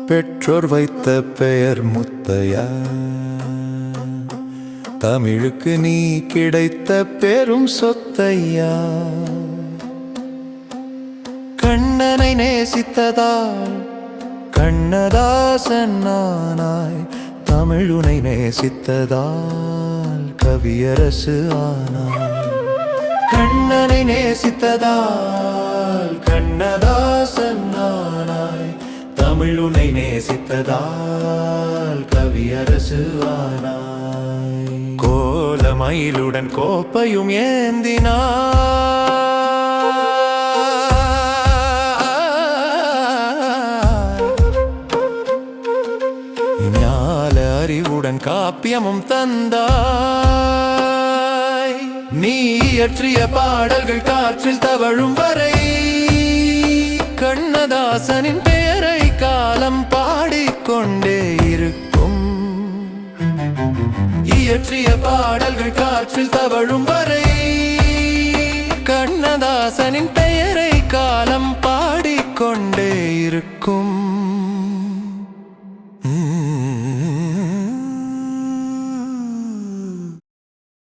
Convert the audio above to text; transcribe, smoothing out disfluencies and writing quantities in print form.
பெற்றோர் வைத்த பெயர் முத்தையா, தமிழுக்கு நீ கிடைத்த பெரும் சொத்தையா. கண்ணனை நேசித்ததால் கண்ணதாசன் ஆனாய், தமிழுனை நேசித்ததால் கவியரசு ஆனாய். கண்ணனை நேசித்ததால் கண்ணதாசன் ஆனாய், தமிழுனை நேசித்ததால் கவியரசு ஆனாய். கோலமயிலுடன் கோப்பையும் ஏந்தினாய், ஞால அறிவுடன் காப்பியமும் தந்தாய். நீ இயற்றிய பாடல்கள் காற்றில் தவழும் வரை கண்ணதாசனின் பெயரை காலம் பாடிக்கொண்டே இருக்கும். இயற்றிய பாடல்கள் காற்றில் தவழும் வரை கண்ணதாசனின் பெயரை காலம் பாடிக்கொண்டே இருக்கும்.